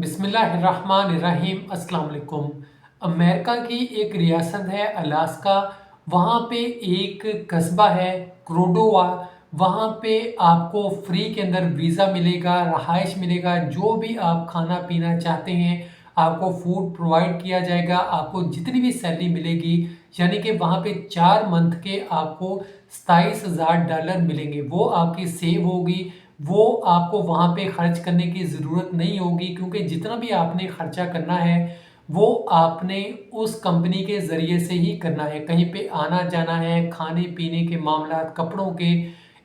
बिस्मिल्लाहिर्रहमानिर्रहीम अस्सलाम वालेकुम। अमेरिका की एक रियासत है अलास्का। वहाँ पे एक कस्बा है क्रोडोवा। वहाँ पे आपको फ्री के अंदर वीज़ा मिलेगा, रहाइश मिलेगा, जो भी आप खाना पीना चाहते हैं आपको फूड प्रोवाइड किया जाएगा। आपको जितनी भी सैलरी मिलेगी, यानी कि वहाँ पे 4 मंथ के आपको $27,000 मिलेंगे, वो आपकी सेव होगी। वो आपको वहाँ पे खर्च करने की ज़रूरत नहीं होगी, क्योंकि जितना भी आपने खर्चा करना है वो आपने उस कंपनी के ज़रिए से ही करना है। कहीं पे आना जाना है, खाने पीने के मामला, कपड़ों के,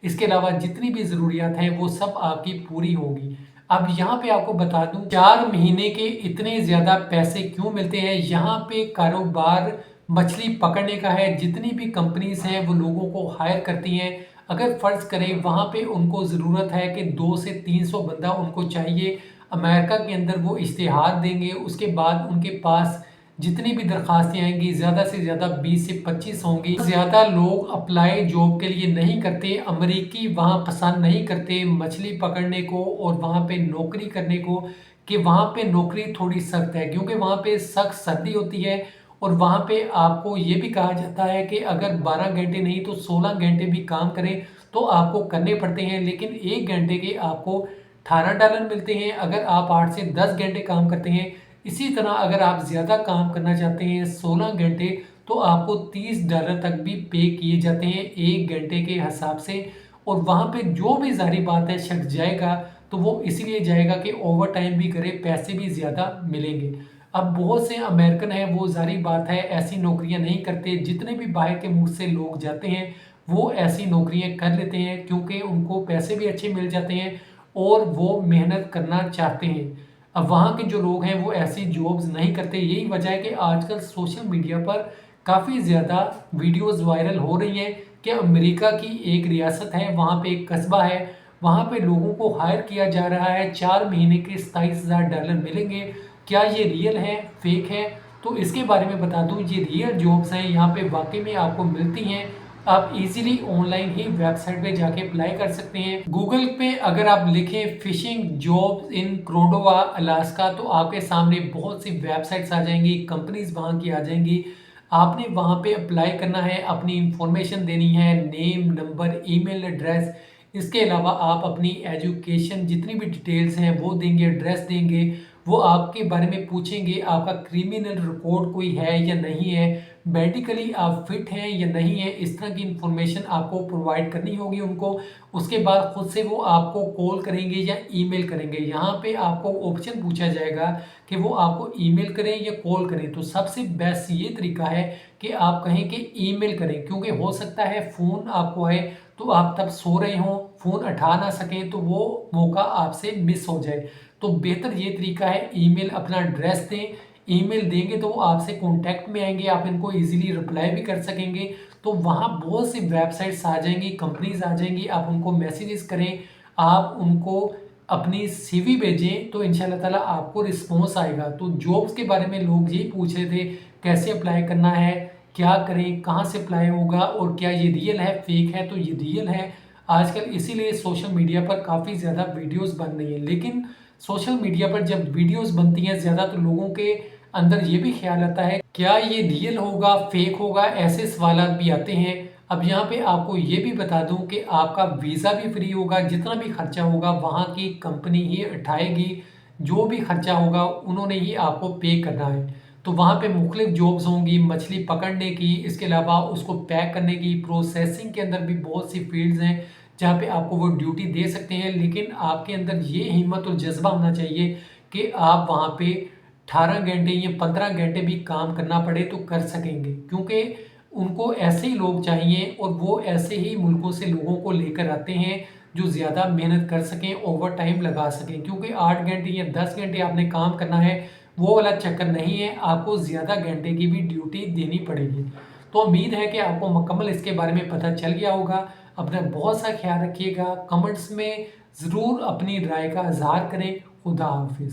इसके अलावा जितनी भी ज़रूरियात हैं वो सब आपकी पूरी होगी। अब यहाँ पे आपको बता दूं 4 महीने के इतने ज़्यादा पैसे क्यों मिलते हैं। यहाँ पे कारोबार मछली पकड़ने का है। जितनी भी कंपनीज हैं वो लोगों को हायर करती हैं। अगर फ़र्ज़ करें वहाँ पे उनको ज़रूरत है कि 2 से 300 बंदा उनको चाहिए, अमेरिका के अंदर वो इश्तिहार देंगे। उसके बाद उनके पास जितनी भी दरख्वास्तें आएंगी ज़्यादा से ज़्यादा 20 से 25 होंगी। ज़्यादा लोग अप्लाई जॉब के लिए नहीं करते। अमरीकी वहाँ पसंद नहीं करते मछली पकड़ने को और वहाँ पे नौकरी करने को, कि वहाँ पे नौकरी थोड़ी सख्त है, क्योंकि वहाँ पे सख्त सर्दी होती है। और वहाँ पे आपको ये भी कहा जाता है कि अगर 12 घंटे नहीं तो 16 घंटे भी काम करें तो आपको करने पड़ते हैं, लेकिन 1 घंटे के आपको $18 मिलते हैं अगर आप 8 से 10 घंटे काम करते हैं। इसी तरह अगर आप ज़्यादा काम करना चाहते हैं 16 घंटे, तो आपको $30 तक भी पे किए जाते हैं 1 घंटे के हिसाब से। और वहाँ पे जो भी ज़ाहिर बात है शख्स जाएगा तो वो इसीलिए जाएगा कि ओवर टाइम भी करे, पैसे भी ज़्यादा मिलेंगे। अब बहुत से अमेरिकन हैं वो ज़ाहिर बात है ऐसी नौकरियां नहीं करते। जितने भी बाहर के मुल्क से लोग जाते हैं वो ऐसी नौकरियां कर लेते हैं, क्योंकि उनको पैसे भी अच्छे मिल जाते हैं और वो मेहनत करना चाहते हैं। अब वहाँ के जो लोग हैं वो ऐसी जॉब्स नहीं करते। यही वजह है कि आजकल सोशल मीडिया पर काफ़ी ज़्यादा वीडियोस वायरल हो रही हैं कि अमेरिका की एक रियासत है, वहाँ पे एक कस्बा है, वहाँ पे लोगों को हायर किया जा रहा है। 4 महीने के $27,000 मिलेंगे। क्या ये रियल है फेक है, तो इसके बारे में बता दूं। ये रियल जॉब्स हैं, यहाँ पे वाकई में आपको मिलती हैं। आप इजीली ऑनलाइन ही वेबसाइट पे जाके अप्लाई कर सकते हैं। गूगल पे अगर आप लिखें फिशिंग जॉब्स इन क्रोडोवा अलास्का तो आपके सामने बहुत सी वेबसाइट्स आ जाएंगी, कंपनीज वहाँ की आ जाएंगी। आपने वहाँ पे अप्लाई करना है, अपनी इंफॉर्मेशन देनी है, नेम, नंबर, ईमेल एड्रेस। इसके अलावा आप अपनी एजुकेशन जितनी भी डिटेल्स हैं वो देंगे, एड्रेस देंगे। वो आपके बारे में पूछेंगे आपका क्रिमिनल रिकॉर्ड कोई है या नहीं है, मेडिकली आप फिट हैं या नहीं है, इस तरह की इंफॉर्मेशन आपको प्रोवाइड करनी होगी उनको। उसके बाद खुद से वो आपको कॉल करेंगे या ईमेल करेंगे। यहाँ पे आपको ऑप्शन पूछा जाएगा कि वो आपको ईमेल करें या कॉल करें। तो सबसे बेस्ट ये तरीका है कि आप कहें कि ईमेल करें, क्योंकि हो सकता है फ़ोन आपको आए तो आप तब सो रहे हों, फ़ोन उठा ना सकें, तो वो मौका आपसे मिस हो जाए। तो बेहतर ये तरीका है ईमेल अपना एड्रेस दें। ईमेल देंगे तो वो आपसे कांटेक्ट में आएंगे, आप इनको इजीली रिप्लाई भी कर सकेंगे। तो वहाँ बहुत सी वेबसाइट्स आ जाएंगी, कंपनीज आ जाएंगी, आप उनको मैसेजेस करें, आप उनको अपनी सीवी भेजें तो इंशाल्लाह ताला आपको रिस्पॉन्स आएगा। तो जॉब्स के बारे में लोग यही पूछ रहे थे कैसे अप्लाई करना है, क्या करें, कहाँ से अप्लाई होगा और क्या ये रियल है फेक है। तो ये रियल है आजकल, इसीलिए सोशल मीडिया पर काफ़ी ज़्यादा वीडियोस बन रही हैं। लेकिन सोशल मीडिया पर जब वीडियोस बनती हैं ज़्यादा तो लोगों के अंदर ये भी ख्याल आता है क्या ये रियल होगा फेक होगा, ऐसे सवाल भी आते हैं। अब यहाँ पे आपको ये भी बता दूं कि आपका वीज़ा भी फ्री होगा, जितना भी खर्चा होगा वहाँ की कंपनी ही उठाएगी। जो भी खर्चा होगा उन्होंने ही आपको पे करना है। तो वहाँ पे मुख्तलिफ जॉब्स होंगी मछली पकड़ने की, इसके अलावा उसको पैक करने की, प्रोसेसिंग के अंदर भी बहुत सी फील्ड्स हैं जहाँ पे आपको वो ड्यूटी दे सकते हैं। लेकिन आपके अंदर ये हिम्मत और जज्बा होना चाहिए कि आप वहाँ पे 18 घंटे या 15 घंटे भी काम करना पड़े तो कर सकेंगे, क्योंकि उनको ऐसे ही लोग चाहिए और वो ऐसे ही मुल्कों से लोगों को लेकर आते हैं जो ज़्यादा मेहनत कर सकें, ओवर टाइम लगा सकें। क्योंकि 8 घंटे या 10 घंटे आपने काम करना है वो वाला चक्कर नहीं है, आपको ज़्यादा घंटे की भी ड्यूटी देनी पड़ेगी। तो उम्मीद है कि आपको मुकम्मल इसके बारे में पता चल गया होगा। अपना बहुत सा ख्याल रखिएगा, कमेंट्स में ज़रूर अपनी राय का इजहार करें। खुदा हाफिज़।